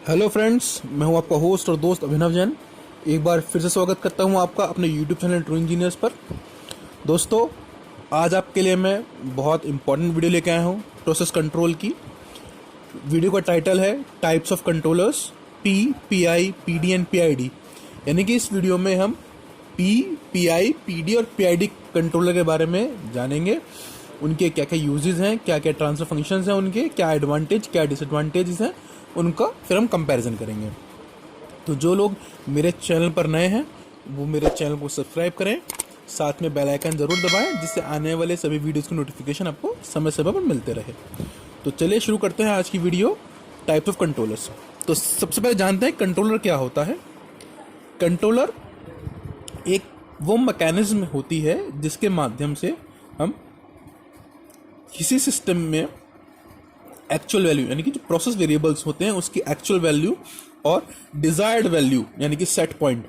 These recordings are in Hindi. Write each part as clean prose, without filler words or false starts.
हेलो फ्रेंड्स, मैं हूं आपका होस्ट और दोस्त अभिनव जैन। एक बार फिर से स्वागत करता हूं आपका अपने यूट्यूब चैनल ट्रू इंजीनियर्स पर। दोस्तों, आज आपके लिए मैं बहुत इंपॉर्टेंट वीडियो लेके आया हूं प्रोसेस कंट्रोल की। वीडियो का टाइटल है types of controllers, P I P D and PID। यानी कि इस वीडियो में हम PI PD और PID कंट्रोलर के बारे में जानेंगे। उनके क्या क्या यूजेस हैं, क्या क्या ट्रांसफर फंक्शंस हैं, उनके क्या एडवांटेज क्या डिसएडवांटेजेस हैं, उनका फिर हम कंपैरिजन करेंगे। तो जो लोग मेरे चैनल पर नए हैं वो मेरे चैनल को सब्सक्राइब करें, साथ में बेल आइकन ज़रूर दबाएं जिससे आने वाले सभी वीडियोस की नोटिफिकेशन आपको समय समय पर मिलते रहे। तो चलिए शुरू करते हैं आज की वीडियो, टाइप्स ऑफ कंट्रोलर्स। तो सबसे पहले जानते हैं कंट्रोलर क्या होता है। कंट्रोलर एक वो मैकेनिज्म होती है जिसके माध्यम से हम किसी सिस्टम में एक्चुअल वैल्यू यानी कि जो प्रोसेस वेरिएबल्स होते हैं उसकी एक्चुअल वैल्यू और डिजायर्ड वैल्यू यानी कि सेट पॉइंट,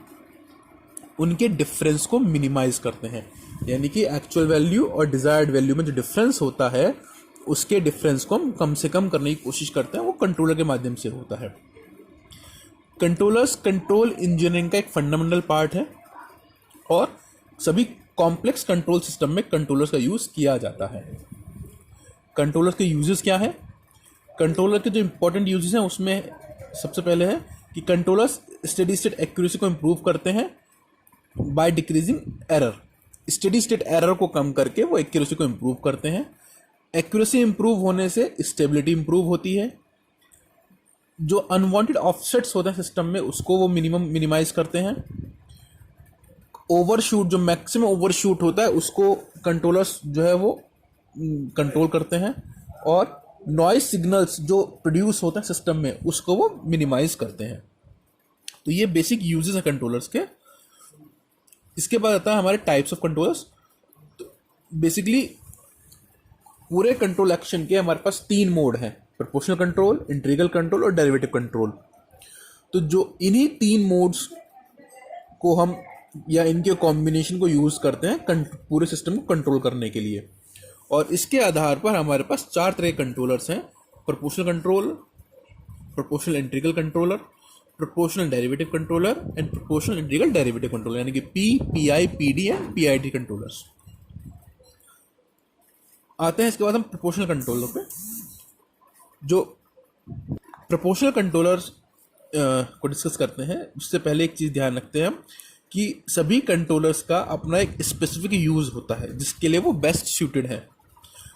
उनके डिफरेंस को मिनिमाइज करते हैं। यानी कि एक्चुअल वैल्यू और डिजायर्ड वैल्यू में जो डिफरेंस होता है उसके डिफरेंस को हम कम से कम करने की कोशिश करते हैं। वो कंट्रोलर के माध्यम से होता है। कंट्रोलर्स कंट्रोल इंजीनियरिंग का एक फंडामेंटल पार्ट है और सभी कॉम्प्लेक्स कंट्रोल सिस्टम में कंट्रोलर्स का यूज किया जाता है। कंट्रोलर्स के यूजेस क्या है? कंट्रोलर के जो इंपॉर्टेंट यूजेस हैं उसमें सबसे पहले है कि कंट्रोलर्स स्टेडी स्टेट एक्यूरेसी को इंप्रूव करते हैं by decreasing error. Steady state error को कम करके वो एक्यूरेसी को इंप्रूव करते हैं। एक्यूरेसी इंप्रूव होने से स्टेबिलिटी इंप्रूव होती है। जो अनवांटेड ऑफसेट्स होते हैं सिस्टम में उसको वो मिनिमाइज करते हैं। ओवरशूट, जो मैक्सिमम ओवरशूट होता है उसको कंट्रोलर्स जो है वो कंट्रोल करते हैं। और नॉइज सिग्नल्स जो प्रोड्यूस होते हैं सिस्टम में उसको वो मिनिमाइज करते हैं। तो ये बेसिक यूजेस हैं कंट्रोलर्स के। इसके बाद आता है हमारे टाइप्स ऑफ कंट्रोलर्स। तो बेसिकली पूरे कंट्रोल एक्शन के हमारे पास 3 मोड हैं: प्रोपोर्शनल कंट्रोल, इंटीग्रल कंट्रोल और डेरिवेटिव कंट्रोल। तो जो इन्हीं 3 मोड्स को हम या इनके कॉम्बिनेशन को यूज करते हैं पूरे सिस्टम को कंट्रोल करने के लिए। और इसके आधार पर हमारे पास 4 तरह के कंट्रोलर्स हैं: proportional control, proportional integral controller, proportional derivative controller and proportional integral derivative controller. यानी कि PI PD and PID controllers आते हैं। इसके बाद हम प्रोपोर्शनल कंट्रोलर पे। जो प्रोपोर्शनल कंट्रोलर्स को डिस्कस करते हैं उससे पहले एक चीज़ ध्यान रखते हैं हम कि सभी कंट्रोलर्स का अपना एक स्पेसिफिक यूज़ होता है जिसके लिए वो बेस्ट सूटेड है।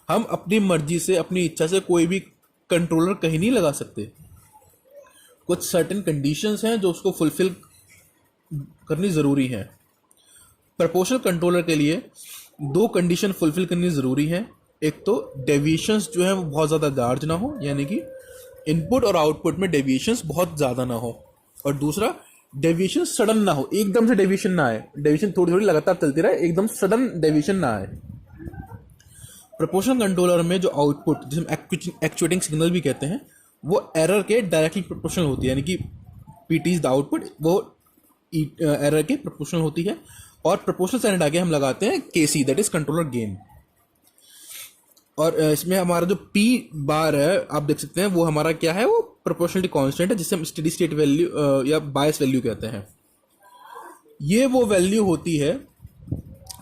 हम अपनी मर्जी से, अपनी इच्छा से कोई भी कंट्रोलर कहीं नहीं लगा सकते। कुछ सर्टेन कंडीशंस हैं जो उसको फुलफिल करनी ज़रूरी है। प्रोपोर्शनल कंट्रोलर के लिए 2 कंडीशन फुलफिल करनी ज़रूरी है। एक तो डेविएशंस जो है वो बहुत ज़्यादा लार्ज ना हो, यानी कि इनपुट और आउटपुट में डेविएशंस बहुत ज़्यादा ना हो। और दूसरा, डेविएशन सडन ना हो, एकदम से डेविएशन ना आए। डेविएशन थोड़ी थोड़ी लगातार चलती रहे, एकदम सडन डेविएशन ना आए। प्रोपोर्शनल कंट्रोलर में जो आउटपुट, जिसे हम एक्चुएटिंग सिग्नल भी कहते हैं, वो एरर के डायरेक्टली प्रोपोर्शनल होती है। यानी कि PT इज द आउटपुट, वो एरर के प्रोपोर्शनल होती है। और प्रोपोर्शनल साइड आगे हम लगाते हैं KC, that is controller gain. और इसमें हमारा जो P बार है आप देख सकते हैं वो हमारा क्या है, वो प्रोपोर्शनलिटी कांस्टेंट है जिसे हम स्टेडी स्टेट वैल्यू या बायस वैल्यू कहते हैं। ये वो वैल्यू होती है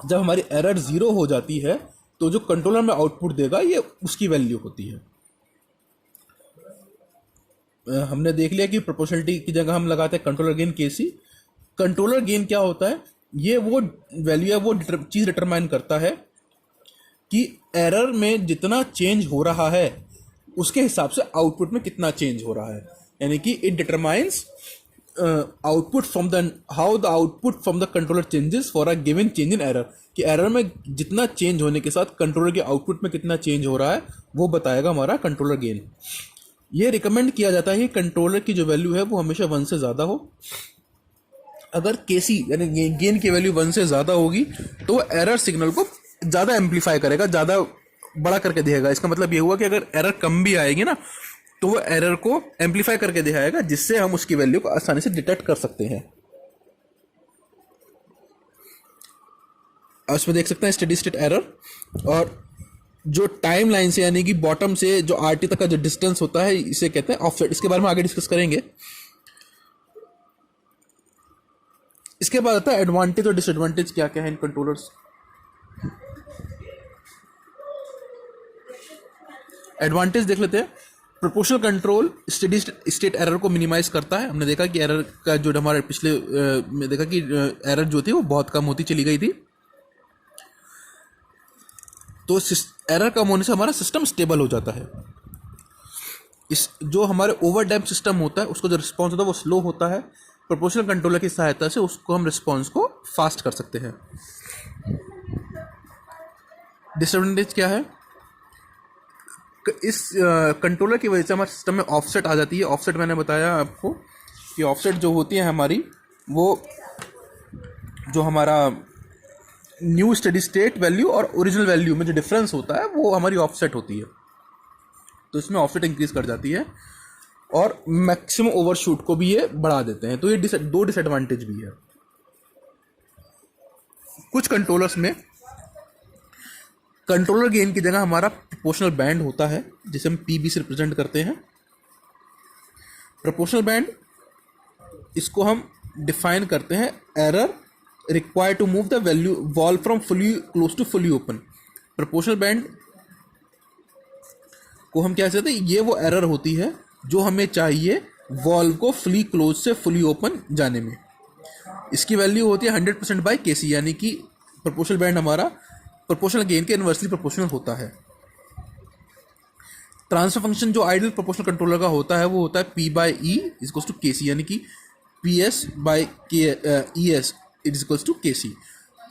जब हमारी एरर 0 हो जाती है तो जो कंट्रोलर में आउटपुट देगा ये उसकी वैल्यू होती है। हमने देख लिया कि प्रोपोर्शनलिटी की जगह हम लगाते हैं controller gain KC। Controller gain क्या होता है? ये वो वैल्यू है, वो चीज़ डिटरमाइन करता है कि एरर में जितना चेंज हो रहा है उसके हिसाब से आउटपुट में कितना चेंज हो रहा है। यानी कि it determines output from the how the output from the controller changes for a given change in error. कि एरर में जितना चेंज होने के साथ कंट्रोलर के आउटपुट में कितना चेंज हो रहा है वो बताएगा हमारा कंट्रोलर गेन। ये रिकमेंड किया जाता है कि कंट्रोलर की जो वैल्यू है वो हमेशा 1 से ज़्यादा हो। अगर KC यानी गेन की वैल्यू 1 से ज़्यादा होगी तो एरर सिग्नल को ज़्यादा एम्पलीफाई करेगा, ज़्यादा बड़ा करके दिखाएगा। इसका मतलब ये हुआ कि अगर एरर कम भी आएगी ना तो वो एरर को एम्पलीफाई करके दिखाएगा जिससे हम उसकी वैल्यू को आसानी से डिटेक्ट कर सकते हैं। इसमें देख सकते हैं स्टेडी स्टेट एरर और जो टाइम लाइन से यानी कि बॉटम से जो आरटी तक का जो डिस्टेंस होता है इसे कहते हैं ऑफसेट। इसके बारे में आगे डिस्कस करेंगे। इसके बाद आता है एडवांटेज और डिसएडवांटेज क्या क्या है इन कंट्रोलर्स। एडवांटेज देख लेते हैं। Proportional control steady state error को मिनिमाइज करता है। हमने देखा कि एरर का जो हमारे पिछले में देखा कि एरर जो थी वो बहुत कम होती चली गई थी। तो एरर कम होने से हमारा सिस्टम स्टेबल हो जाता है। इस जो हमारे ओवर डैम्प सिस्टम होता है उसको जो रिस्पॉन्स होता है वो स्लो होता है। प्रोपोर्शनल कंट्रोलर की सहायता से उसको हम रिस्पॉन्स को फास्ट कर सकते हैं। डिसएडवांटेज क्या है? इस कंट्रोलर की वजह से हमारे सिस्टम में ऑफसेट आ जाती है। ऑफसेट मैंने बताया आपको कि ऑफसेट जो होती है हमारी, वो जो हमारा न्यू स्टेडी स्टेट वैल्यू और ओरिजिनल वैल्यू में जो डिफरेंस होता है वो हमारी ऑफसेट होती है। तो इसमें ऑफसेट इंक्रीज कर जाती है और मैक्सिमम ओवरशूट को भी ये बढ़ा देते हैं। तो ये दो डिसएडवांटेज भी है। कुछ कंट्रोलर्स में कंट्रोलर गेन की जगह हमारा प्रोपोर्शनल बैंड होता है जिसे हम पीबी से रिप्रेजेंट करते हैं। प्रोपोर्शनल बैंड इसको हम डिफाइन करते हैं error required to move the value valve from fully close to fully open. Proportional band को हम क्या कहते हैं, ये वो एरर होती है जो हमें चाहिए वॉल्व को फुली क्लोज से फुली ओपन जाने में। इसकी वैल्यू होती है 100% बाई केसी, यानी कि प्रोपोर्शनल बैंड हमारा प्रोपोर्शनल गेन के इनवर्सली प्रोपोर्शनल होता है। ट्रांसफर फंक्शन जो आइडियल प्रोपोर्शनल कंट्रोलर का होता है वो होता है P by E is equals to K C, यानी कि P S by E S is equals to K C.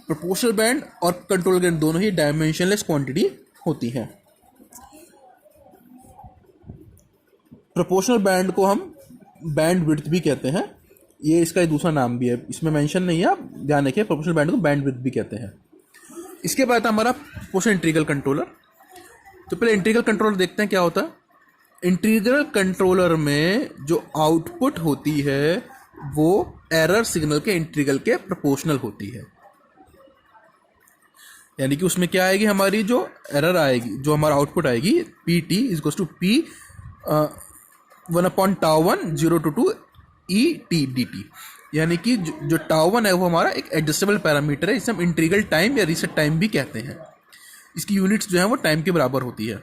Proportional band और कंट्रोलर गेन दोनों ही डायमेंशनलेस क्वांटिटी होती हैं। प्रोपोर्शनल बैंड को हम बैंड विड्थ भी कहते हैं। ये इसका एक दूसरा नाम भी है, इसमें मेंशन नहीं है, आप ध्यान रखिए। प्रोपोर्शनल बैंड को बैंड विड्थ भी कहते हैं। इसके बाद हमारा प्रोपोर्शनल इंटीग्रल कंट्रोलर। तो पहले इंटीग्रल कंट्रोलर देखते हैं क्या होता है। इंटीग्रल कंट्रोलर में जो आउटपुट होती है वो एरर सिग्नल के इंटीग्रल के प्रोपोर्शनल होती है। यानी कि उसमें क्या आएगी, हमारी जो एरर आएगी, जो हमारा आउटपुट आएगी P T is equals to P 1/τ1 0 E T D T. यानी कि जो τ1 है वो हमारा एक एडजस्टेबल पैरामीटर है, इसे हम इंटीग्रल टाइम या रीसेट टाइम भी कहते हैं। इसकी यूनिट्स जो है वो टाइम के बराबर होती है।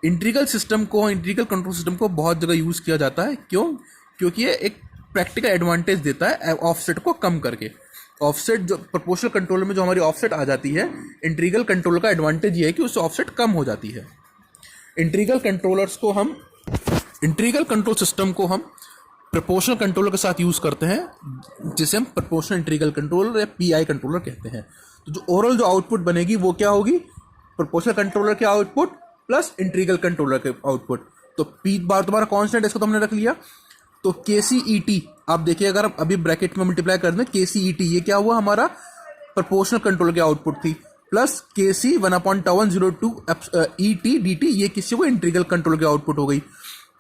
इंटीग्रल सिस्टम को, इंटीग्रल कंट्रोल सिस्टम को बहुत जगह यूज़ किया जाता है। क्यों? क्योंकि ये एक प्रैक्टिकल एडवांटेज देता है ऑफसेट को कम करके। ऑफसेट जो प्रोपोर्शनल कंट्रोलर में जो हमारी ऑफसेट आ जाती है, इंटीग्रल कंट्रोलर का एडवांटेज ये है कि उससे ऑफसेट कम हो जाती है। इंटीग्रल कंट्रोल सिस्टम को हम प्रोपोर्शनल कंट्रोलर के साथ यूज़ करते हैं, जिसे हम प्रोपोर्शनल इंटीग्रल कंट्रोलर या पीआई कंट्रोलर कहते हैं। तो जो ओवरऑल जो आउटपुट बनेगी वो क्या होगी, प्रोपोर्शनल कंट्रोलर के आउटपुट प्लस इंटीग्रल कंट्रोलर के आउटपुट। तो पी बार तुम्हारा कांस्टेंट, इसको तो हमने रख लिया। तो के सी ई टी आप देखिए, अगर आप अभी ब्रैकेट में मल्टीप्लाई कर दें के सी ई टी, ये क्या हुआ, हमारा प्रोपोर्शनल कंट्रोलर के आउटपुट थी, प्लस के सी 1/τ1 02 ई टी डी टी, ये किसी को इंटीग्रल कंट्रोलर के आउटपुट हो गई।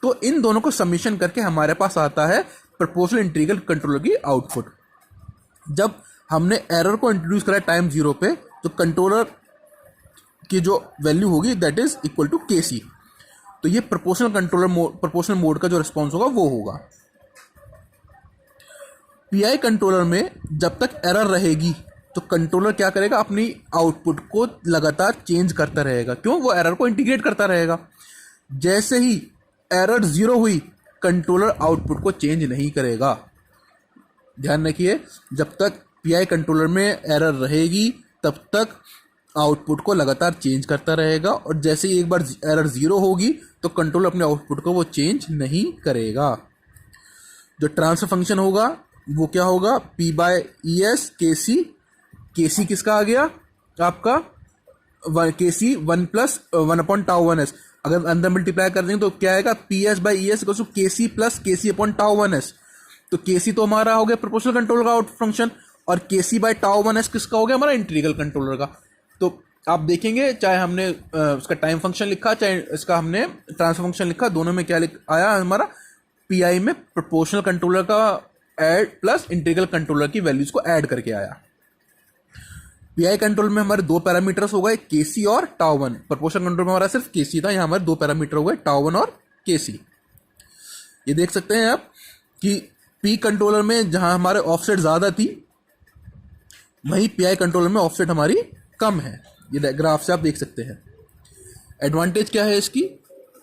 तो इन दोनों को समीशन करके हमारे पास आता है प्रोपोर्शनल इंटीग्रल कंट्रोलर की आउटपुट। जब हमने एरर को इंट्रोड्यूस करा टाइम 0 पे, तो कंट्रोलर की जो वैल्यू होगी that is equal to K सी। तो ये प्रोपोर्शनल मोड का जो रिस्पॉन्स होगा वो होगा। पीआई कंट्रोलर में जब तक एरर रहेगी तो कंट्रोलर क्या करेगा, अपनी आउटपुट को लगातार चेंज करता रहेगा। क्यों? वो एरर को इंटीग्रेट करता रहेगा। जैसे ही एरर 0 हुई, कंट्रोलर आउटपुट को चेंज नहीं करेगा। ध्यान रखिए, जब तक पीआई कंट्रोलर में एरर रहेगी तब तक आउटपुट को लगातार चेंज करता रहेगा, और जैसे ही एक बार एरर 0 होगी तो कंट्रोलर अपने आउटपुट को वो चेंज नहीं करेगा। जो ट्रांसफर फंक्शन होगा वो क्या होगा, पी बाय ई एस के सी। के सी किसका आ गया आपका, के सी 1+1/τ1s। अगर अंदर मल्टीप्लाई कर देंगे तो क्या आएगा, P S by E S equal to K C plus के सी अपॉन τ1s। तो के सी तो हमारा हो गया प्रोपोर्शनल कंट्रोलर का आउटपुट फंक्शन, और के सी बाई τ1s किसका हो गया, हमारा इंटीग्रल कंट्रोलर का। तो आप देखेंगे, चाहे हमने उसका टाइम फंक्शन लिखा, चाहे इसका हमने ट्रांसफर फंक्शन लिखा, दोनों में क्या आया हमारा, पीआई में प्रोपोर्शनल कंट्रोलर का ऐड प्लस इंटीग्रल कंट्रोलर की वैल्यूज को ऐड करके आया। पीआई कंट्रोल में हमारे दो पैरामीटर्स हो गए, केसी और टाउ वन। प्रोपोर्शनल कंट्रोल में हमारा सिर्फ केसी था, यहाँ हमारे दो पैरामीटर हो गए, टाउ वन और केसी। ये देख सकते हैं आप कि पी कंट्रोलर में जहां हमारे ऑफसेट ज़्यादा थी, वहीं पीआई कंट्रोलर में ऑफसेट हमारी कम है। ये ग्राफ से आप देख सकते हैं। एडवांटेज क्या है इसकी?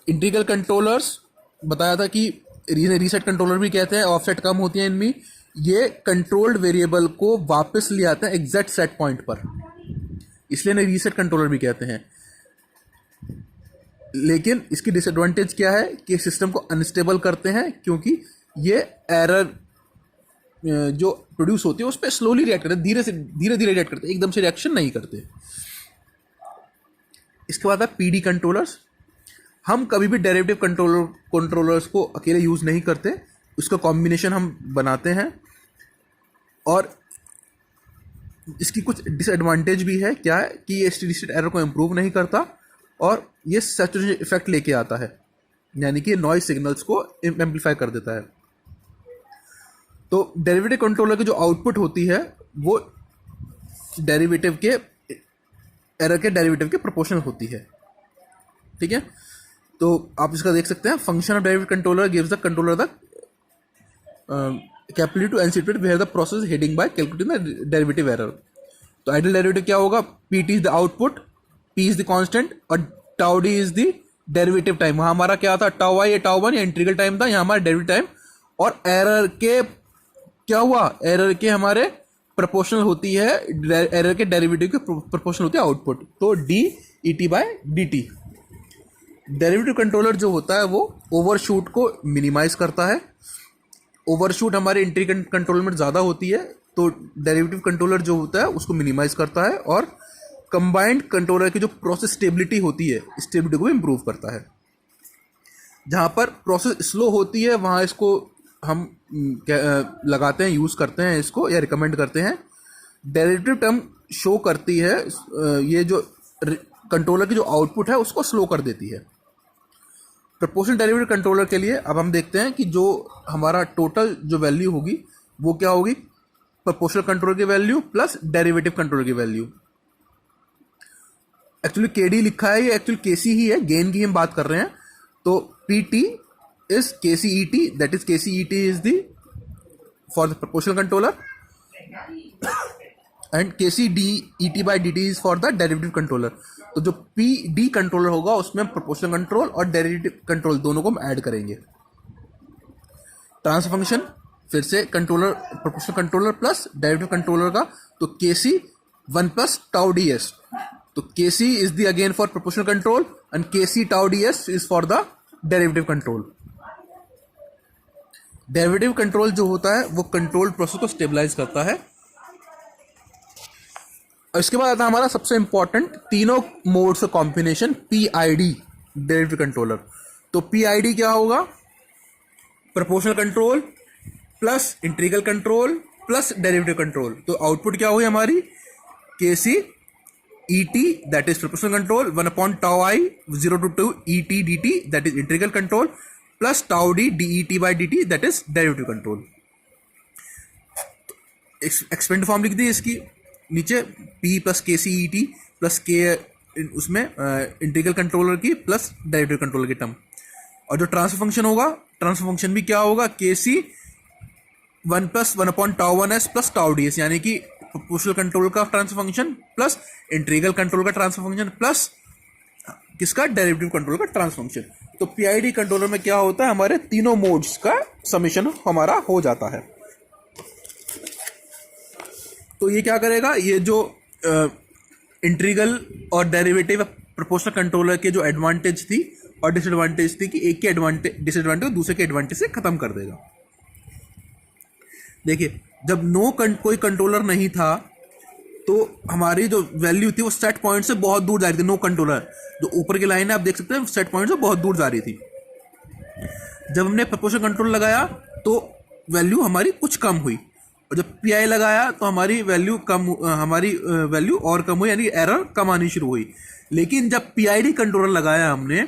इंटीग्रल कंट्रोलर्स बताया था कि रीसेट कंट्रोलर भी कहते हैं, ऑफसेट कम होती है इनमें। ये कंट्रोल्ड वेरिएबल को वापस ले आते हैं एग्जैक्ट सेट पॉइंट पर, इसलिए इन्हें रीसेट कंट्रोलर भी कहते हैं। लेकिन इसकी डिसएडवांटेज क्या है कि सिस्टम को अनस्टेबल करते हैं, क्योंकि ये एरर जो प्रोड्यूस होती है उस पर स्लोली रिएक्ट करते हैं, धीरे धीरे रिएक्ट करते हैं, एकदम से रिएक्शन नहीं करते। इसके बाद है पीडी कंट्रोलर्स। हम कभी भी डेरिवेटिव कंट्रोलर्स को अकेले यूज नहीं करते, उसका कॉम्बिनेशन हम बनाते हैं। और इसकी कुछ डिसएडवांटेज भी है। क्या है कि ये स्टेडी स्टेट एरर को इम्प्रूव नहीं करता और ये सैचुरेशन इफेक्ट लेके आता है, यानी कि नॉइज सिग्नल्स को एम्पलीफाई कर देता है। तो डेरिवेटिव कंट्रोलर की जो आउटपुट होती है वो डेरिवेटिव के एरर के डेरिवेटिव के प्रोपोर्शनल होती है। ठीक है, तो आप इसका देख सकते हैं, function of derivative controller gives the controller the capability to anticipate where the process heading by calculating the derivative error. तो आइडियल डेरिवेटिव क्या होगा? PT is the output, P is the constant और tau D is the derivative time. वहां हमारा क्या था? टाउ आई या टाउ वन या इंटीग्रल टाइम था, यहाँ हमारा डेरिवेटिव टाइम। और एरर के क्या हुआ? एरर के हमारे प्रोपोर्शनल होती है, एरर के डेरिवेटिव के प्रोपोर्शनल होती है आउटपुट। तो D E T by D T. Derivative controller जो होता है वो ओवरशूट को मिनिमाइज करता है। ओवरशूट हमारे इंटीग्रल कंट्रोल में ज़्यादा होती है, तो डेरिवेटिव कंट्रोलर जो होता है उसको मिनिमाइज करता है और कंबाइंड कंट्रोलर की जो प्रोसेस स्टेबिलिटी होती है, स्टेबिलिटी को इम्प्रूव करता है। जहाँ पर प्रोसेस स्लो होती है वहाँ इसको हम लगाते हैं, यूज़ करते हैं इसको या रिकमेंड करते हैं। डेरिवेटिव टर्म शो करती है ये जो कंट्रोलर की जो आउटपुट है उसको स्लो कर देती है। प्रोपोर्शनल डेरिवेटिव कंट्रोलर के लिए अब हम देखते हैं कि जो हमारा टोटल जो वैल्यू होगी वो क्या होगी? प्रोपोर्शनल कंट्रोलर की वैल्यू प्लस डेरिवेटिव कंट्रोलर की वैल्यू। एक्चुअली केडी लिखा है, ये एक्चुअली केसी ही है, गेन की हम बात कर रहे हैं। तो PT is KCET, that is KCET is the for the proportional controller and KC D E T by D T is for the derivative controller. तो जो पी डी कंट्रोलर होगा उसमें प्रोपोर्शनल कंट्रोल और डेरिवेटिव कंट्रोल दोनों को हम ऐड करेंगे। ट्रांसफर फंक्शन फिर से controller, proportional controller plus derivative controller का, तो KC one plus tau D S. तो KC is the again for proportional control and KC tau D S is for the derivative control. Derivative control जो होता है वो कंट्रोल प्रोसेस को स्टेबलाइज करता है। और इसके बाद आता है हमारा सबसे इंपॉर्टेंट तीनों मोड्स का कॉम्बिनेशन, पीआईडी डेरिवेटिव कंट्रोलर। तो पीआईडी क्या होगा? Proportional control plus integral control plus derivative control. तो आउटपुट क्या हुई हमारी? KC E T that is proportional control, one upon tau I 0 to 2 E T D T that is integral control plus tau D D E T by D T that is derivative control. Expand form लिख दी इसकी नीचे, P प्लस के सी ई टी प्लस के उसमें इंटीग्रल कंट्रोलर की प्लस डेरिवेटिव कंट्रोलर की टर्म। और जो ट्रांसफर फंक्शन होगा, ट्रांसफर फंक्शन भी क्या होगा? K C one plus one upon tau one S plus tau D S, यानी कि प्रोपोर्शनल कंट्रोल का transfer function plus integral control का ट्रांसफर फंक्शन प्लस किसका? डेरिवेटिव कंट्रोल का ट्रांसफर फंक्शन। तो पीआईडी कंट्रोलर में क्या होता है? हमारे तीनों मोड्स का समेशन हमारा हो जाता है। तो ये क्या करेगा? ये जो इंटीग्रल और डेरिवेटिव प्रोपोर्शनल कंट्रोलर के जो एडवांटेज थी और डिसएडवांटेज थी कि एक के डिसएडवांटेज दूसरे के एडवांटेज से खत्म कर देगा। देखिए, जब कोई कंट्रोलर नहीं था तो हमारी जो वैल्यू थी वो सेट पॉइंट से बहुत दूर जा रही थी। नो कंट्रोलर, जो ऊपर की लाइन है आप देख सकते हैं, सेट पॉइंट से बहुत दूर जा रही थी। जब हमने प्रोपोर्शनल कंट्रोल लगाया तो वैल्यू हमारी कुछ कम हुई, और जब पीआई लगाया तो हमारी वैल्यू और कम हुई, यानी एरर कम आनी शुरू हुई। लेकिन जब पीआईडी कंट्रोलर लगाया हमने,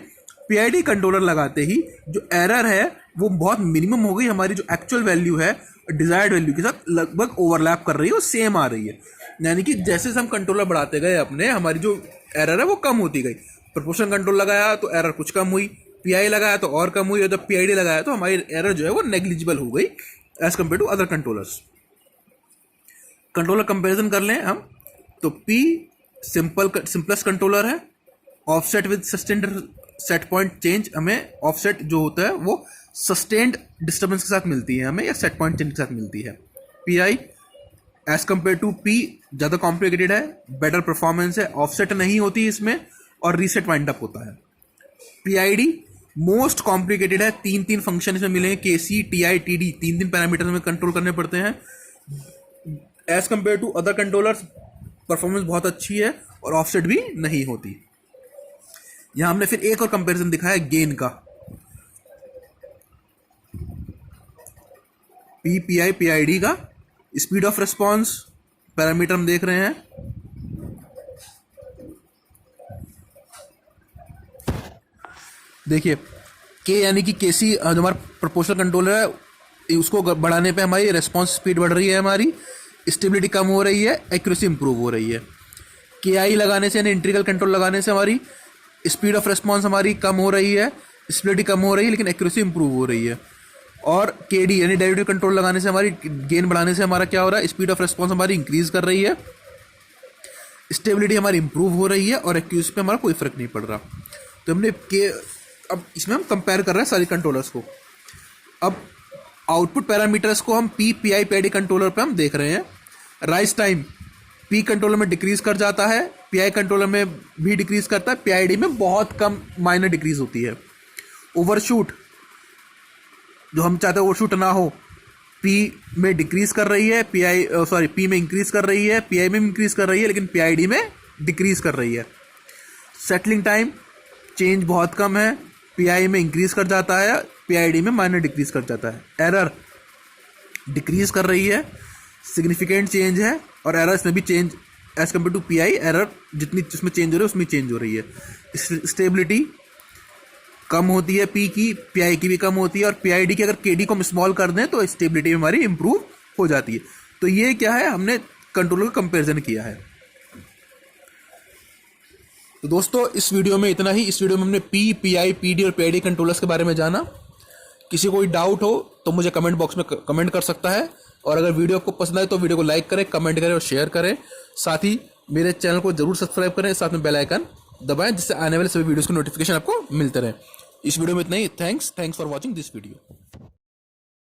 पीआईडी कंट्रोलर लगाते ही जो एरर है वो बहुत मिनिमम हो गई। हमारी जो एक्चुअल वैल्यू है, डिजायर्ड वैल्यू के साथ लगभग ओवरलैप कर रही है, वो सेम आ रही है। यानी कि जैसे हम कंट्रोलर बढ़ाते गए अपने, हमारी जो एरर है वो कम होती गई। प्रोपोर्शनल कंट्रोल लगाया तो एरर कुछ कम हुई, पीआई लगाया तो और कम हुई, और जब पीआईडी लगाया तो हमारी एरर जो है वो नेग्लिजिबल हो गई as compare to other controllers. Controller comparison कर लें हम, तो पी सिंपलेस्ट कंट्रोलर है। Offset with sustained set point change, हमें ऑफसेट जो होता है वो सस्टेन्ड डिस्टर्बेंस के साथ मिलती है हमें, या सेट पॉइंट चेंज के साथ मिलती है। PI as compare to P ज़्यादा कॉम्प्लिकेटेड है, बेटर परफॉर्मेंस है, ऑफसेट नहीं होती इसमें, और रीसेट वाइंड अप होता है। पीआईडी मोस्ट कॉम्प्लिकेटेड है, तीन फंक्शन इसमें मिलेंगे, केसी, टीआई, टीडी, तीन पैरामीटर में कंट्रोल करने पड़ते हैं। As compare to other controllers performance बहुत अच्छी है, और ऑफसेट भी नहीं होती। यहां हमने फिर एक और कंपैरिजन दिखाया गेन का। पीआई पीआईडी का स्पीड ऑफ रिस्पॉन्स पैरामीटर हम देख रहे हैं। देखिए के यानी कि केसी जो हमारा प्रोपोर्शनल कंट्रोलर है, उसको बढ़ाने पे हमारी रिस्पॉन्स स्पीड बढ़ रही है, हमारी स्टेबिलिटी कम हो रही है, एक्यूरेसी इंप्रूव हो रही है। के आई लगाने से यानी इंटीग्रल कंट्रोल लगाने से हमारी स्पीड ऑफ रिस्पॉन्स हमारी कम हो रही है, स्टेबिलिटी कम हो रही है, लेकिन एक्यूरेसी इंप्रूव हो रही है। और के डी यानी डेरिवेटिव कंट्रोल लगाने से हमारी गेन बढ़ाने से हमारा क्या हो रहा है, स्पीड ऑफ रिस्पॉन्स हमारी इंक्रीज कर रही है, स्टेबिलिटी हमारी इंप्रूव हो रही है, और एक्यूरेसी पे हमारा कोई फर्क नहीं पड़ रहा। तो हमने के अब इसमें हम कंपेयर कर रहे हैं सारी कंट्रोलर्स को। अब आउटपुट पैरामीटर्स को हम पीआई पीआईडी कंट्रोलर पे हम देख रहे हैं। राइज टाइम पी कंट्रोलर में डिक्रीज कर जाता है, पीआई कंट्रोलर में भी डिक्रीज करता है, पीआईडी में बहुत कम माइनर डिक्रीज होती है। ओवरशूट जो हम चाहते हैं ओवरशूट ना हो, पी में डिक्रीज कर रही है, पी में इंक्रीज कर रही है, पीआई में इंक्रीज कर रही है, लेकिन पीआईडी में डिक्रीज कर रही है। सेटलिंग टाइम चेंज बहुत कम है, पीआई में इंक्रीज कर जाता है, पीआईडी में माइनर डिक्रीज कर जाता है। एरर डिक्रीज कर रही है, सिग्निफिकेंट चेंज है, और एरर इसमें भी change as compare to PI, error जितनी जिसमें चेंज हो रही है उसमें चेंज हो रही है। स्टेबिलिटी कम होती है पी की, पीआई की भी कम होती है, और पीआईडी की अगर केडी को हम स्मॉल कर दें तो स्टेबिलिटी हमारी इंप्रूव हो जाती है। तो ये क्या है, हमने कंट्रोलर का कंपेरिजन किया है। तो दोस्तों इस वीडियो में इतना ही। इस वीडियो में हमने पीआई, पीडी और पीआईडी कंट्रोलर्स के बारे में जाना। किसी को कोई डाउट हो तो मुझे कमेंट बॉक्स में कमेंट कर सकता है, और अगर वीडियो आपको पसंद आए तो वीडियो को लाइक करें, कमेंट करें और शेयर करें। साथ ही मेरे चैनल को जरूर सब्सक्राइब करें, साथ में बेल आइकन दबाएं, जिससे आने वाले सभी वीडियोस की नोटिफिकेशन आपको मिलते रहे। इस वीडियो में इतना ही। Thanks for watching this video.